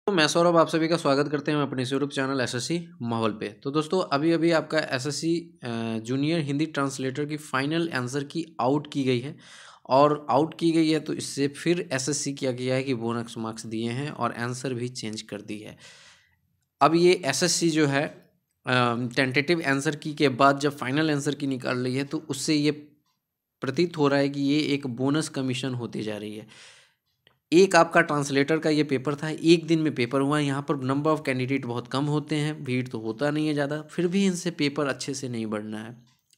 तो मैं सौरभ आप सभी का स्वागत करते हैं अपने यूट्यूब चैनल एसएससी माहौल पे। तो दोस्तों अभी अभी आपका एसएससी जूनियर हिंदी ट्रांसलेटर की फाइनल आंसर की आउट की गई है और आउट की गई है तो इससे फिर एसएससी क्या किया है कि बोनस मार्क्स दिए हैं और आंसर भी चेंज कर दी है। अब ये एसएससी जो है टेंटेटिव आंसर की के बाद जब फाइनल आंसर की निकाल रही है तो उससे ये प्रतीत हो रहा है कि ये एक बोनस कमीशन होती जा रही है। एक आपका ट्रांसलेटर का ये पेपर था, एक दिन में पेपर हुआ। यहाँ पर नंबर ऑफ़ कैंडिडेट बहुत कम होते हैं, भीड़ तो होता नहीं है ज़्यादा, फिर भी इनसे पेपर अच्छे से नहीं बढ़ना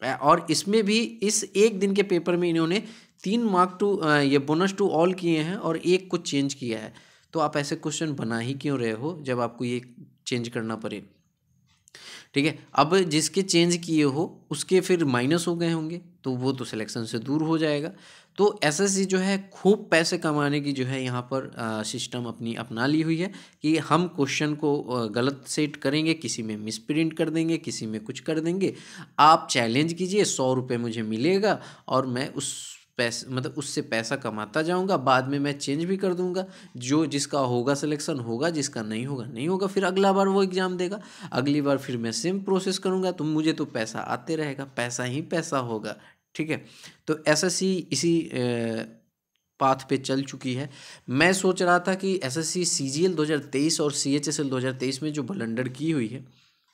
है। और इसमें भी इस एक दिन के पेपर में इन्होंने 3 मार्क टू ये बोनस टू ऑल किए हैं और एक को चेंज किया है। तो आप ऐसे क्वेश्चन बना ही क्यों रहे हो जब आपको ये चेंज करना पड़े? ठीक है, अब जिसके चेंज किए हो उसके फिर माइनस हो गए होंगे तो वो तो सिलेक्शन से दूर हो जाएगा। तो एसएससी जो है खूब पैसे कमाने की जो है यहाँ पर सिस्टम अपनी अपना ली हुई है कि हम क्वेश्चन को गलत सेट करेंगे, किसी में मिस प्रिंट कर देंगे, किसी में कुछ कर देंगे। आप चैलेंज कीजिए, 100 रुपये मुझे मिलेगा और मैं उस पैसे मतलब उससे पैसा कमाता जाऊंगा, बाद में मैं चेंज भी कर दूंगा। जो जिसका होगा सिलेक्शन होगा, जिसका नहीं होगा नहीं होगा, फिर अगला बार वो एग्ज़ाम देगा, अगली बार फिर मैं सेम प्रोसेस करूंगा। तो मुझे तो पैसा आते रहेगा, पैसा ही पैसा होगा। ठीक है, तो एसएससी इसी पाथ पे चल चुकी है। मैं सोच रहा था कि एसएससी सीजीएल 2023 और सीएचएसएल 2023 में जो ब्लंडर की हुई है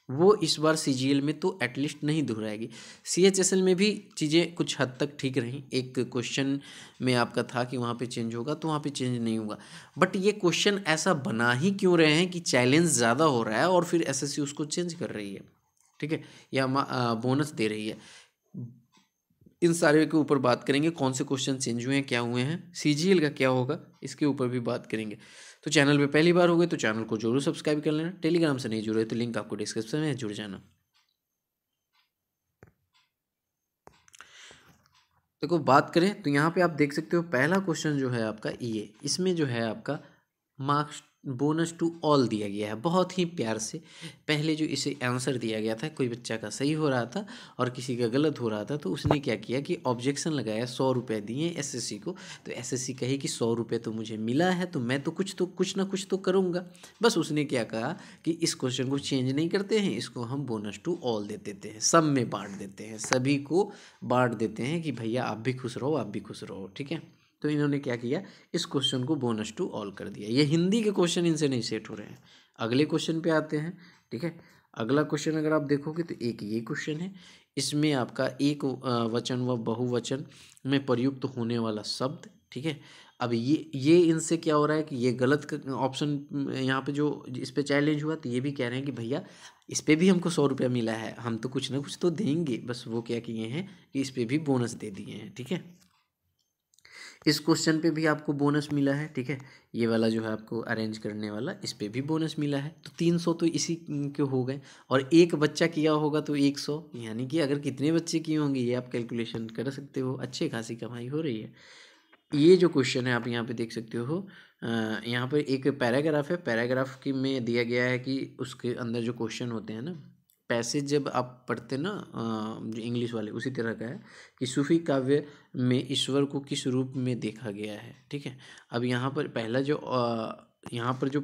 वो इस बार सीजीएल में तो एटलीस्ट नहीं दोहराएगी। सीएचएसएल में भी चीज़ें कुछ हद तक ठीक रहीं। एक क्वेश्चन में आपका था कि वहाँ पे चेंज होगा तो वहाँ पे चेंज नहीं होगा, बट ये क्वेश्चन ऐसा बना ही क्यों रहे हैं कि चैलेंज ज़्यादा हो रहा है और फिर एसएससी उसको चेंज कर रही है। ठीक है, या बोनस दे रही है। इन सारे के ऊपर बात करेंगे, कौन से क्वेश्चन चेंज हुए हैं, क्या हुए हैं, सीजीएल का क्या होगा, इसके ऊपर भी बात करेंगे। तो चैनल पे पहली बार हो गए तो चैनल को जरूर सब्सक्राइब कर लेना। टेलीग्राम से नहीं जुड़े तो लिंक आपको डिस्क्रिप्शन में है, जुड़ जाना। देखो बात करें तो यहाँ पे आप देख सकते हो पहला क्वेश्चन जो है आपका ये, इसमें जो है आपका मार्क्स बोनस टू ऑल दिया गया है बहुत ही प्यार से। पहले जो इसे आंसर दिया गया था, कोई बच्चा का सही हो रहा था और किसी का गलत हो रहा था, तो उसने क्या किया कि ऑब्जेक्शन लगाया, 100 रुपये दिए एसएससी को। तो एसएससी कही कि 100 रुपये तो मुझे मिला है तो मैं तो कुछ ना कुछ तो करूँगा। बस उसने क्या कहा कि इस क्वेश्चन को चेंज नहीं करते हैं, इसको हम बोनस टू ऑल दे देते हैं, सब में बांट देते हैं, सभी को बांट देते हैं कि भैया आप भी खुश रहो, आप भी खुश रहो। ठीक है, तो इन्होंने क्या किया, इस क्वेश्चन को बोनस टू ऑल कर दिया। ये हिंदी के क्वेश्चन इनसे नहीं सेट हो रहे हैं। अगले क्वेश्चन पे आते हैं। ठीक है, अगला क्वेश्चन अगर आप देखोगे तो एक ये क्वेश्चन है, इसमें आपका एक वचन व बहुवचन में प्रयुक्त होने वाला शब्द। ठीक है, अब ये इनसे क्या हो रहा है कि ये गलत ऑप्शन यहाँ पे जो इस पे चैलेंज हुआ, तो ये भी कह रहे हैं कि भैया इस पे भी हमको 100 रुपया मिला है, हम तो कुछ ना कुछ तो देंगे। बस वो क्या किए हैं कि इस पे भी बोनस दे दिए हैं। ठीक है, इस क्वेश्चन पे भी आपको बोनस मिला है। ठीक है, ये वाला जो है आपको अरेंज करने वाला, इस पे भी बोनस मिला है। तो 300 तो इसी के हो गए, और एक बच्चा किया होगा तो 100, यानी कि अगर कितने बच्चे किए होंगे ये आप कैलकुलेशन कर सकते हो। अच्छी खासी कमाई हो रही है। ये जो क्वेश्चन है आप यहाँ पे देख सकते हो, यहाँ पर एक पैराग्राफ है, पैराग्राफ की में दिया गया है कि उसके अंदर जो क्वेश्चन होते हैं ना, पैसेज जब आप पढ़ते ना जो इंग्लिश वाले, उसी तरह का है कि सूफी काव्य में ईश्वर को किस रूप में देखा गया है। ठीक है, अब यहाँ पर पहला जो यहाँ पर जो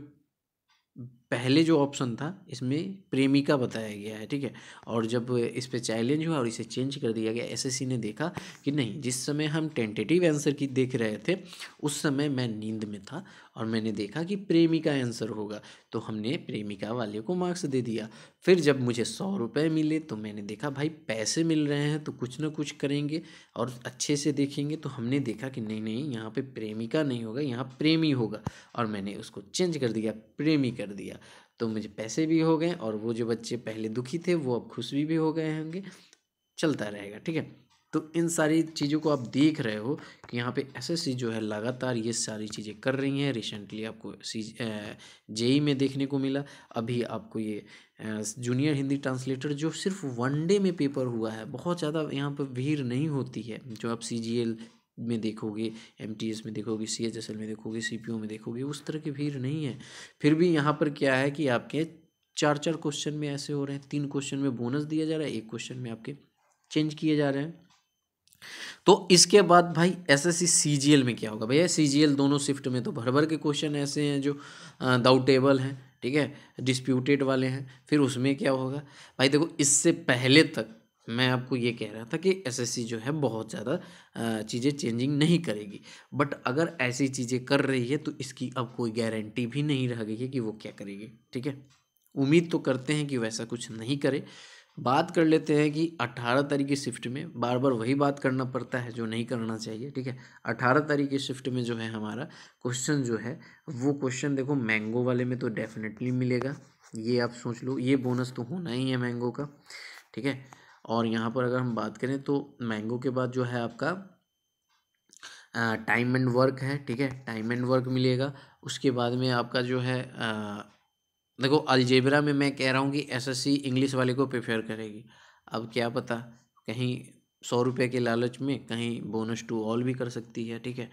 पहले जो ऑप्शन था इसमें प्रेमिका बताया गया है। ठीक है, और जब इस पे चैलेंज हुआ और इसे चेंज कर दिया गया, एसएससी ने देखा कि नहीं, जिस समय हम टेंटेटिव आंसर की देख रहे थे उस समय मैं नींद में था और मैंने देखा कि प्रेमिका आंसर होगा, तो हमने प्रेमिका वाले को मार्क्स दे दिया। फिर जब मुझे 100 रुपये मिले तो मैंने देखा भाई पैसे मिल रहे हैं तो कुछ ना कुछ करेंगे और अच्छे से देखेंगे। तो हमने देखा कि नहीं नहीं, यहाँ पे प्रेमिका नहीं होगा, यहाँ प्रेमी होगा, और मैंने उसको चेंज कर दिया, प्रेमी कर दिया। तो मुझे पैसे भी हो गए और वो जो बच्चे पहले दुखी थे वो अब खुश भी हो गए होंगे। चलता रहेगा। ठीक है, तो इन सारी चीज़ों को आप देख रहे हो कि यहाँ पे एसएससी जो है लगातार ये सारी चीज़ें कर रही हैं। रिसेंटली आपको जेई में देखने को मिला, अभी आपको ये जूनियर हिंदी ट्रांसलेटर जो सिर्फ वनडे में पेपर हुआ है, बहुत ज़्यादा यहाँ पर भीड़ नहीं होती है। जो आप सीजीएल में देखोगे, एमटीएस में देखोगे, सीएचएसएल में देखोगे, सीपीओ में देखोगे, उस तरह की भीड़ नहीं है। फिर भी यहाँ पर क्या है कि आपके 4-4 क्वेश्चन में ऐसे हो रहे हैं, 3 क्वेश्चन में बोनस दिया जा रहा है, 1 क्वेश्चन में आपके चेंज किए जा रहे हैं। तो इसके बाद भाई एसएससी सीजीएल में क्या होगा भैया? सीजीएल दोनों शिफ्ट में तो भर भर के क्वेश्चन ऐसे हैं जो डाउटेबल हैं, ठीक है, डिस्प्यूटेड वाले हैं। फिर उसमें क्या होगा भाई? देखो, इससे पहले तक मैं आपको ये कह रहा था कि एसएससी जो है बहुत ज़्यादा चीज़ें चेंजिंग नहीं करेगी, बट अगर ऐसी चीज़ें कर रही है तो इसकी अब कोई गारंटी भी नहीं रह गई है कि वो क्या करेगी, ठीक है। उम्मीद तो करते हैं कि वैसा कुछ नहीं करे। बात कर लेते हैं कि 18 तारीख की शिफ्ट में बार बार वही बात करना पड़ता है जो नहीं करना चाहिए, ठीक है। 18 तारीख की शिफ्ट में जो है हमारा क्वेश्चन जो है वो क्वेश्चन देखो मैंगो वाले में तो डेफिनेटली मिलेगा, ये आप सोच लो, ये बोनस तो होना ही है मैंगो का, ठीक है। और यहाँ पर अगर हम बात करें तो मैंगो के बाद जो है आपका टाइम एंड वर्क है, ठीक है, टाइम एंड वर्क मिलेगा। उसके बाद में आपका जो है देखो अलजेब्रा में मैं कह रहा हूँ कि एसएससी इंग्लिश वाले को प्रेफर करेगी। अब क्या पता, कहीं 100 रुपये के लालच में कहीं बोनस टू ऑल भी कर सकती है, ठीक है।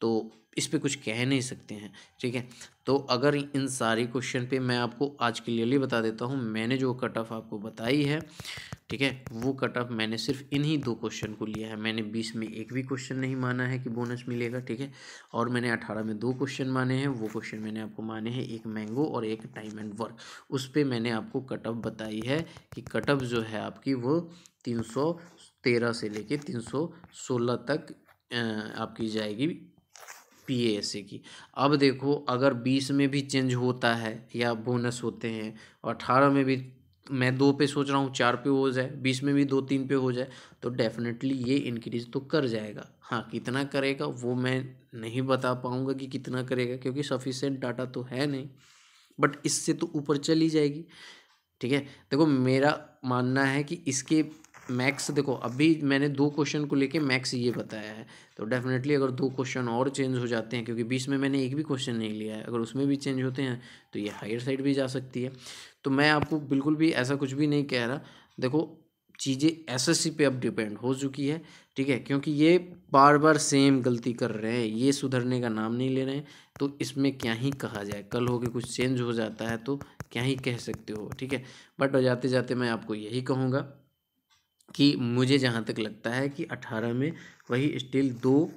तो इस पे कुछ कह नहीं सकते हैं, ठीक है। तो अगर इन सारी क्वेश्चन पे मैं आपको आज क्लियरली बता देता हूँ, मैंने जो कट ऑफ आपको बताई है, ठीक है, वो कट ऑफ मैंने सिर्फ इन्हीं 2 क्वेश्चन को लिया है। मैंने 20 में एक भी क्वेश्चन नहीं माना है कि बोनस मिलेगा, ठीक है। और मैंने 18 में 2 क्वेश्चन माने हैं, वो क्वेश्चन मैंने आपको माने हैं, एक मैंगो और एक टाइम एंड वर्क। उस पे मैंने आपको कट ऑफ बताई है कि कट ऑफ जो है आपकी वो 313 से लेके 316 तक आपकी जाएगी पीएएसए की। अब देखो, अगर 20 में भी चेंज होता है या बोनस होते हैं और 18 में भी, मैं 2 पे सोच रहा हूँ 4 पे हो जाए, 20 में भी 2-3 पे हो जाए, तो डेफिनेटली ये इंक्रीज तो कर जाएगा। हाँ, कितना करेगा वो मैं नहीं बता पाऊँगा कि कितना करेगा, क्योंकि सफिशिएंट डाटा तो है नहीं, बट इससे तो ऊपर चली जाएगी, ठीक है। देखो, मेरा मानना है कि इसके मैक्स, देखो अभी मैंने 2 क्वेश्चन को लेके मैक्स ये बताया है, तो डेफिनेटली अगर 2 क्वेश्चन और चेंज हो जाते हैं, क्योंकि 20 में मैंने एक भी क्वेश्चन नहीं लिया है, अगर उसमें भी चेंज होते हैं तो ये हायर साइड भी जा सकती है। तो मैं आपको बिल्कुल भी ऐसा कुछ भी नहीं कह रहा। देखो, चीज़ें एसएससी पे अब डिपेंड हो चुकी है, ठीक है, क्योंकि ये बार बार सेम गलती कर रहे हैं, ये सुधरने का नाम नहीं ले रहे हैं। तो इसमें क्या ही कहा जाए, कल हो के कुछ चेंज हो जाता है तो क्या ही कह सकते हो, ठीक है। बट जाते जाते मैं आपको यही कहूँगा कि मुझे जहाँ तक लगता है कि 18 में वही स्टिल 2,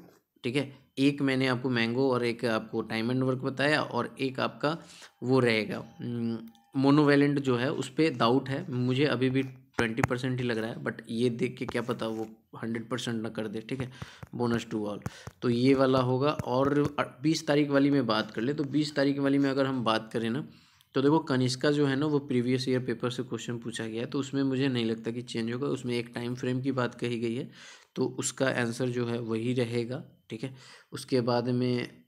ठीक है, एक मैंने आपको मैंगो और एक आपको टाइम एंड वर्क बताया, और एक आपका वो रहेगा मोनोवेलेंट जो है, उस पर डाउट है मुझे, अभी भी 20% ही लग रहा है, बट ये देख के क्या पता वो 100% ना कर दे, ठीक है, बोनस टू ऑल। तो ये वाला होगा। और 20 तारीख वाली में बात कर ले, तो 20 तारीख वाली में अगर हम बात करें ना, तो देखो कनिष्का जो है ना, वो प्रीवियस ईयर पेपर से क्वेश्चन पूछा गया है, तो उसमें मुझे नहीं लगता कि चेंज होगा। उसमें एक टाइम फ्रेम की बात कही गई है, तो उसका आंसर जो है वही रहेगा, ठीक है। उसके बाद में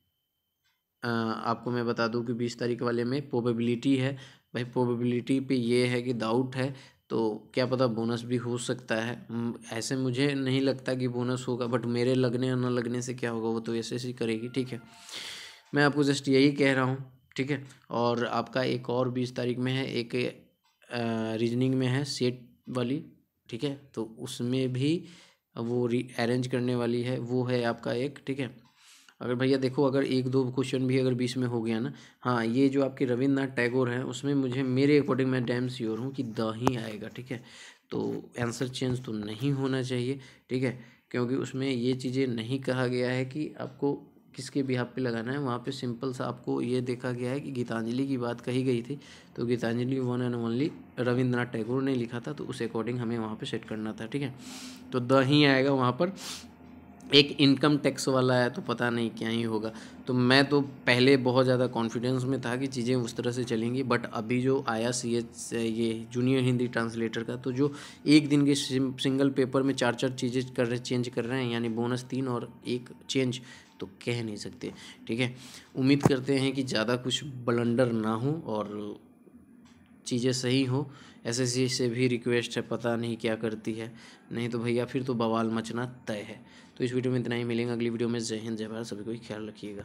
आपको मैं बता दूं कि 20 तारीख वाले में प्रोबेबिलिटी है। भाई प्रोबेबिलिटी पे ये है कि डाउट है, तो क्या पता बोनस भी हो सकता है। ऐसे मुझे नहीं लगता कि बोनस होगा, बट मेरे लगने या ना लगने से क्या होगा, वो तो ऐसे ही करेगी, ठीक है। मैं आपको जस्ट यही कह रहा हूँ, ठीक है। और आपका एक और 20 तारीख में है, एक रीजनिंग में है सेट वाली, ठीक है, तो उसमें भी वो अरेंज करने वाली है, वो है आपका एक, ठीक है। अगर भैया देखो, अगर 1-2 क्वेश्चन भी अगर 20 में हो गया ना, हाँ, ये जो आपके रविन्द्रनाथ टैगोर हैं उसमें मुझे, मेरे अकॉर्डिंग मैं डैम श्योर हूँ कि द ही आएगा, ठीक है। तो आंसर चेंज तो नहीं होना चाहिए, ठीक है, क्योंकि उसमें ये चीज़ें नहीं कहा गया है कि आपको किसके बिहाफ पे लगाना है। वहाँ पे सिंपल सा आपको ये देखा गया है कि गीतांजलि की बात कही गई थी, तो Gitanjali one and only Rabindranath Tagore ने लिखा था, तो उस अकॉर्डिंग हमें वहाँ पे सेट करना था, ठीक है। तो द ही आएगा वहाँ पर। एक इनकम टैक्स वाला है तो पता नहीं क्या ही होगा। तो मैं तो पहले बहुत ज़्यादा कॉन्फिडेंस में था कि चीज़ें उस तरह से चलेंगी, बट अभी जो आया CH ये जूनियर हिंदी ट्रांसलेटर का, तो जो एक दिन के सिंगल पेपर में 4-4 चीज़ें चेंज कर रहे हैं, यानी बोनस 3 और 1 चेंज, तो कह नहीं सकते, ठीक है। उम्मीद करते हैं कि ज़्यादा कुछ ब्लंडर ना हो और चीज़ें सही हो। एसएससी से भी रिक्वेस्ट है, पता नहीं क्या करती है, नहीं तो भैया फिर तो बवाल मचना तय है। तो इस वीडियो में इतना ही, मिलेंगे अगली वीडियो में। जय हिंद, जय भारत, सभी को ख्याल रखिएगा।